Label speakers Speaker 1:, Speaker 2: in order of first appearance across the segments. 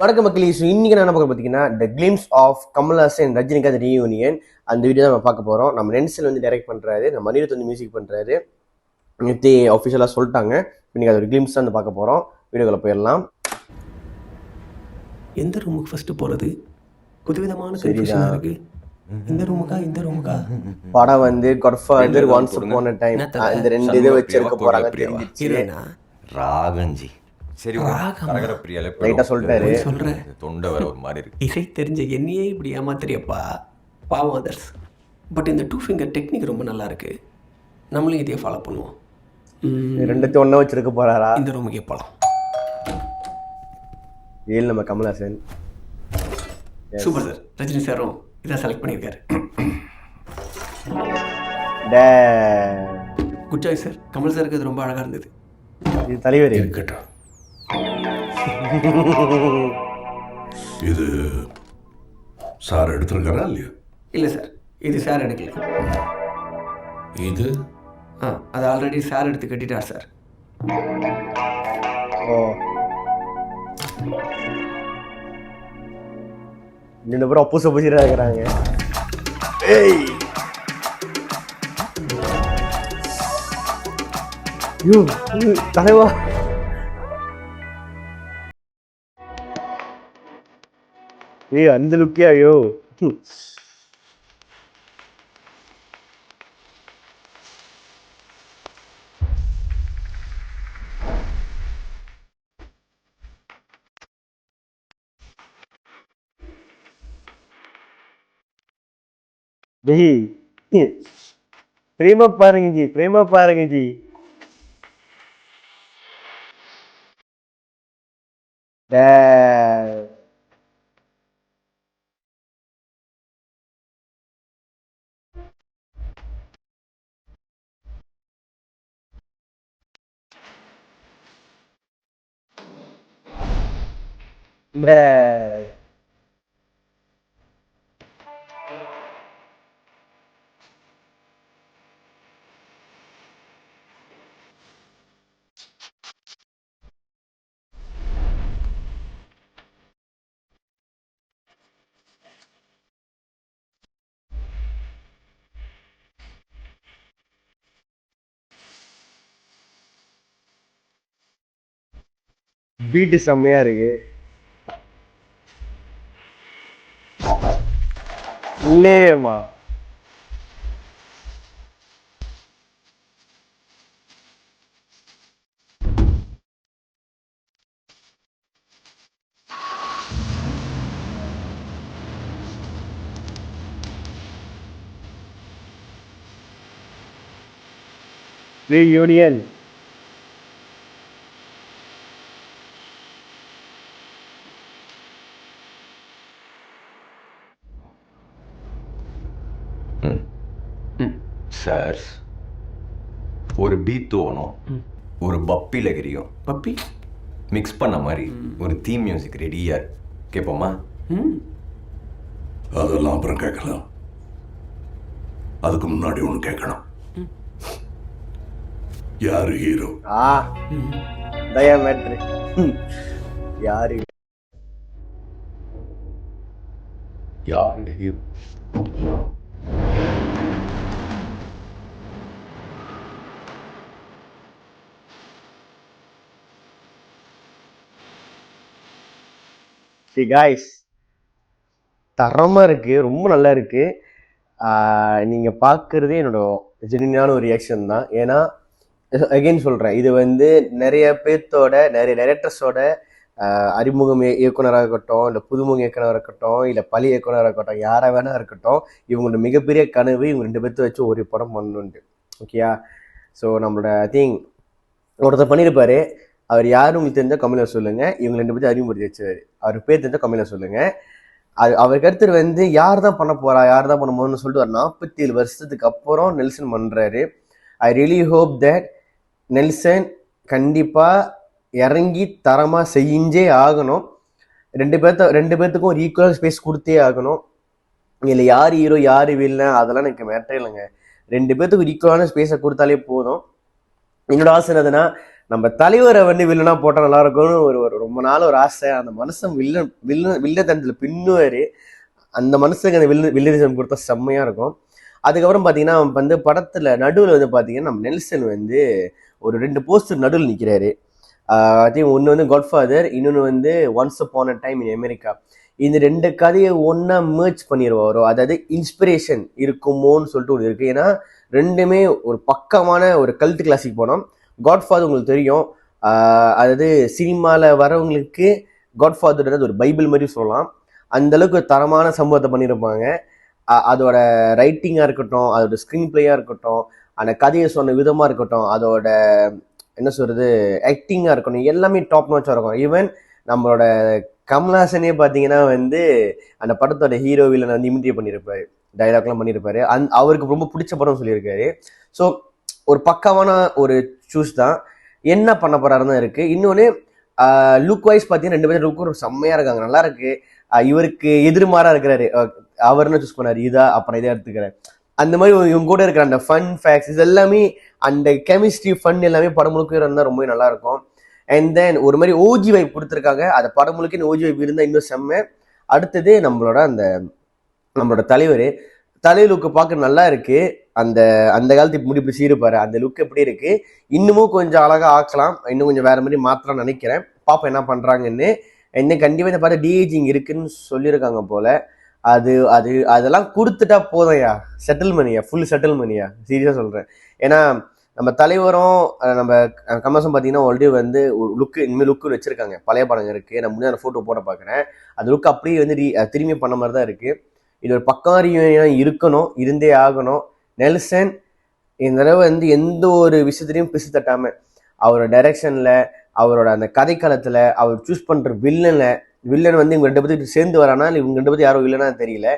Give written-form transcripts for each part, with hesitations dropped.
Speaker 1: வணக்க மக்களே. இன்னைக்கு என்ன பார்க்க பார்த்தீங்கன்னா the glimpse of Kamal Haasan Rajinikanth reunion. அந்த வீடியோ தான் நம்ம பார்க்க போகிறோம். நம்ம நென்சல் வந்து டைரக்ட் பண்ணுறாரு, நம்ம மணிரத் வந்து மியூசிக் பண்ணுறாரு. நேற்று அஃபிஷியலாக சொல்லிட்டாங்க. இன்னைக்கு அது ஒரு கிளிம்ஸ் தான் வந்து பார்க்க போகிறோம். வீடியோக்குள்ள போயிடலாம்.
Speaker 2: எந்த ரூமுக்கு ஃபர்ஸ்ட் போகிறது? புதுவிதமான கன்ஃபியூஷனாக இருக்கு. இந்த ரூமுக்கா
Speaker 1: படம் வந்து Godfather, once upon a time இந்த ரெண்டு இதை வச்சிருக்க போறாங்க தெரிஞ்சிச்சு.
Speaker 3: ராகஞ்சி சரி
Speaker 1: லைட்டா சொல்லிட்டாரு.
Speaker 2: சொல்கிறேன்
Speaker 3: தொண்டை வர ஒரு மாதிரி இருக்கு.
Speaker 2: இசை தெரிஞ்ச என்னையே இப்படி ஏமாத்திரியப்பா, பாவம் அதர்ஸ். பட் இந்த 2 ஃபிங்கர் டெக்னிக் ரொம்ப நல்லா இருக்கு. நம்மளும் இதையே ஃபாலோ பண்ணுவோம்.
Speaker 1: ரெண்டுத்தையும் ஒன்றா வச்சிருக்க போறாரா?
Speaker 2: இந்த ரூமுக்கே போகலாம்.
Speaker 1: ஏழு நம்ம கமல்ஹாசன்.
Speaker 2: Super sir. ரஜினி சாரும் இதான் செலக்ட் பண்ணியிருக்காரு. Good choice sir. கமல் சாருக்கு அது ரொம்ப அழகாக இருந்தது.
Speaker 1: இது தலைவர்
Speaker 4: இருக்கட்டும். இது சார் எடுத்திருக்காரா இல்லையா?
Speaker 2: இல்லை சார், இது சார் எடுக்கல.
Speaker 4: இது
Speaker 2: அது ஆல்ரெடி சார் எடுத்து கட்டிட்டார் சார்.
Speaker 1: ஓ, ரெண்டு பேரும் அப்போசிட்டா இருக்கிறாங்க. ஏய் யூ தலைவா. ஏய் அந்த லுக்கே. ஐயோ பிரேமா பாருங்க ஜி, பிரேமா பாருங்க ஜி. பீட்டு செம்மையா இருக்கு. இல்லையேம்மா reunion.
Speaker 3: சார் ஒரு பீத்தோனும் ஒரு பப்பி லகிரியும்
Speaker 2: பப்பி
Speaker 3: மிக்ஸ் பண்ண மாதிரி ஒரு தீம் மியூசிக் ரெடியா கேட்போமா?
Speaker 4: அதெல்லாம் அப்புறம் கேட்கலாம். அதுக்கு முன்னாடி ஒன்று கேட்கணும். யாரு ஹீரோ?
Speaker 1: தயா மேட்ரு. யாரு
Speaker 4: யாரு ஹீரோ?
Speaker 1: guys, தரமா இருக்கு, ரொம்ப நல்லா இருக்கு. நீங்க பாக்குறதே என்னோட ஜெனியூனான ஒரு ரியாக்ஷன் தான். ஏன்னா அகைன் சொல்றேன், இது வந்து நிறைய பேர்த்தோட, நிறைய டைரக்டர்ஸோட அறிமுகம் இயக்குனராக இருக்கட்டும், இல்லை புதுமுக இயக்குனராக இருக்கட்டும், இல்லை பழைய இயக்குனராக இருக்கட்டும், யாராக வேணா இருக்கட்டும், இவங்களோட மிகப்பெரிய கனவு இவங்க ரெண்டு பேர்த்த வச்சு ஒரு படம் பண்ணணுன்ட்டு. ஓகேயா? ஸோ நம்மளோட ஐ திங்க் ஒருத்தர் பண்ணியிருப்பாரு. அவர் யார் உங்களுக்கு தெரிஞ்சால் கமெண்ட்ல சொல்லுங்க. இவங்க ரெண்டு பேர்த்தையும் அறிமுகப்படுத்தி வச்சாரு. அவர் பேர் தெரிஞ்சால் கமெண்ட்ல சொல்லுங்க. அவருக்கு அடுத்து வந்து யார் தான் பண்ண போறா, யார் தான் பண்ண போறோம்னு சொல்லிட்டு ஒரு 47 வருஷத்துக்கு அப்புறம் நெல்சன் பண்றாரு. I really hope that Nelson கண்டிப்பா இறங்கி தரமா செஞ்சே ஆகணும். ரெண்டு பேர்த்துக்கும் ஒரு ஈக்குவல் ஸ்பேஸ் கொடுத்தே ஆகணும். இல்லை யார் ஹீரோ யார் வில்லன் அதெல்லாம் எனக்கு மேட்டரே இல்லைங்க. ரெண்டு பேர்த்துக்கு ஒரு ஈக்குவலான ஸ்பேஸை கொடுத்தாலே போதும். என்னோட ஆசை என்னதுன்னா, நம்ம தலைவரை வந்து வில்லனா போட்டால் நல்லா இருக்கும்னு ஒரு ரொம்ப நாள் ஒரு ஆசை. அந்த மனுஷன் வில்லத்தனத்துல பின்னுவாரு. அந்த மனுஷனுக்கு அந்த வில்லனிசம் கொடுத்தா செம்மையா இருக்கும். அதுக்கப்புறம் பார்த்தீங்கன்னா வந்து படத்துல நடுவில் வந்து பார்த்தீங்கன்னா நம்ம நெல்சன் வந்து ஒரு 2 போஸ்டர் நடுவில் நிற்கிறாரு. ஐ திங்க் ஒன்று வந்து காட்ஃபாதர், இன்னொன்று வந்து once upon a time in America. இந்த 2 கதையை ஒன்றா மேர்ச் பண்ணிடுவாரோ, அதாவது இன்ஸ்பிரேஷன் இருக்குமோன்னு சொல்லிட்டு ஒன்று இருக்கு. ஏன்னா ரெண்டுமே ஒரு பக்கமான ஒரு கல்ட் கிளாசிக் படம். காட்ஃபாதர் உங்களுக்கு தெரியும், அதாவது சினிமாவில் வரவங்களுக்கு காட்ஃபாதர் ஒரு பைபிள் மாதிரி சொல்லலாம். அந்த அளவுக்கு ஒரு தரமான சம்பவத்தை பண்ணியிருப்பாங்க. அதோட ரைட்டிங்காக இருக்கட்டும், அதோட ஸ்க்ரீன் பிளேயாக இருக்கட்டும், அந்த கதையை சொன்ன விதமாக இருக்கட்டும், அதோட என்ன சொல்றது ஆக்டிங்காக இருக்கட்டும், எல்லாமே டாப் நாச்சாக இருக்கும். ஈவன் நம்மளோட கமல்ஹாசனே பார்த்தீங்கன்னா வந்து அந்த படத்தோட ஹீரோ வில்லனை வந்து இமிட்டேட் பண்ணியிருப்பாரு, டைலாக்லாம் பண்ணியிருப்பாரு. அவருக்கு ரொம்ப பிடிச்ச படம் சொல்லியிருக்காரு. ஸோ ஒரு பக்கமான ஒரு சூஸ் தான். என்ன பண்ண போறாருன்னு இருக்கு. இன்னொன்று லுக் வைஸ் பார்த்தீங்கன்னா 2 பேரும் லுக்கும் செம்மையா இருக்காங்க, நல்லா இருக்கு. இவருக்கு எதிர்மாறா இருக்கிறாரு, அவர் என்ன சூஸ் பண்ணாரு, இதா அப்புறம் இதை எடுத்துக்கிறேன். அந்த மாதிரி இவங்க கூட இருக்கிற அந்த ஃபன் ஃபேக்ட்ஸ் இது எல்லாமே, அந்த கெமிஸ்ட்ரி ஃபன் எல்லாமே படம் முழுக்க இருந்தால் ரொம்ப நல்லா இருக்கும். அண்ட் தென் ஒரு மாதிரி ஓஜி வைப் கொடுத்துருக்காங்க. அந்த படம் முழுக்க ஓஜி வைப் இருந்தால் இன்னும் செம்ம. அடுத்தது நம்மளோட தலைவர் லுக்கு பார்க்க நல்லா இருக்கு. அந்த காலத்து முடி இப்படி சீருப்பாரு, அந்த லுக் எப்படி இருக்கு, இன்னமும் கொஞ்சம் அழகா ஆக்கலாம், இன்னும் கொஞ்சம் வேற மாதிரி மாற்றலாம்னு நினைக்கிறேன். பாப்பா என்ன பண்றாங்கன்னு. என்ன கண்டிப்பா இந்த பார்த்து டிஏஜிங் இருக்குன்னு சொல்லியிருக்காங்க போல. அதெல்லாம் கொடுத்துட்டா போதையா, செட்டில் மணியா, ஃபுல் செட்டில் மணியா, சீரியஸா சொல்றேன். ஏன்னா நம்ம தலைவரும் நம்ம கமல்ஹாசன் பார்த்தீங்கன்னா ஆல்ரெடி வந்து ஒரு லுக்கு இனிமேல் லுக்கு வச்சிருக்காங்க. பழைய படம் இருக்கு, நான் முன்னாடி அந்த ஃபோட்டோ போட பார்க்குறேன். அந்த லுக் அப்படியே வந்து திரும்பி பண்ண மாதிரி தான் இருக்கு. இது ஒரு பக்கம் ரியூனியன் இருக்கணும், இருந்தே ஆகணும். நெல்சன் இந்த தடவை வந்து எந்த ஒரு விஷயத்திலையும் பிசு தட்டாம அவரோட டைரக்ஷன்ல, அவரோட அந்த கதைக்களத்துல, அவர் சூஸ் பண்ற வில்லன் வந்து இவங்க 2 பேருக்கு சேர்ந்து வரானா, இல்லை இவங்க 2 பேரும் யாரும் வில்லனா தெரியல.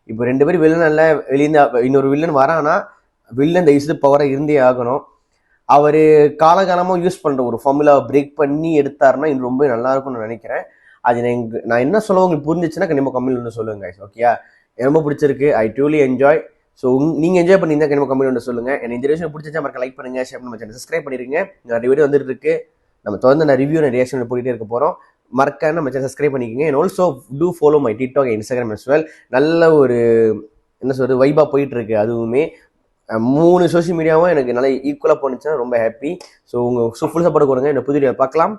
Speaker 1: இப்போ 2 பேரும் வில்லன் இல்லை, வெளியிருந்து இன்னொரு வில்லன் வரானா, வில்லன் இந்த விஷயத்து பவரா இருந்தே ஆகணும். அவரு காலகாலமாக யூஸ் பண்ற ஒரு ஃபார்முலாவை பிரேக் பண்ணி எடுத்தாருன்னா இன்னும் ரொம்ப நல்லா இருக்கும்னு நினைக்கிறேன். அது நான் என்ன சொல்ல உங்களுக்கு புரிஞ்சிச்சுன்னா கண்டிப்பாக கம்மியில் வந்து சொல்லுங்க guys. ஓகேயா, ரொம்ப பிடிச்சிருக்கு, ஐ ட்ரூலி என்ஜாய். ஸோ நீங்க என்ஜாய் பண்ணியிருந்தா கண்டிப்பாக கம்மியில் வந்து சொல்லுங்க. எனக்கு இந்த விஷயம் பிடிச்சா மறக்க லைக் பண்ணுங்க, ஷேர் பண்ணி சேனல் சப்ஸ்கிரைப் பண்ணிருங்க. நிறைய வீடியோ வந்துட்டு இருக்கு, நம்ம தொடர்ந்து நான் ரிவ்யூ ரியாக்ஷன் போயிட்டே இருக்க போறோம். மறக்காம நம்ம சேனல் சப்ஸ்கிரைப் பண்ணிக்கோங்க. And also do follow my TikTok and Instagram as well. நல்ல ஒரு என்ன சொல்றது வைபா போயிட்டு இருக்கு. அதுவுமே 3 சோஷியல் மீடியாவும் எனக்கு நல்லா ஈக்குவலாக போனுச்சுன்னா ரொம்ப ஹாப்பி. ஸோ உங்க ஃபுல் சப்போர்ட் கொடுங்க. இந்த புது வீடியோ பார்க்கலாம்.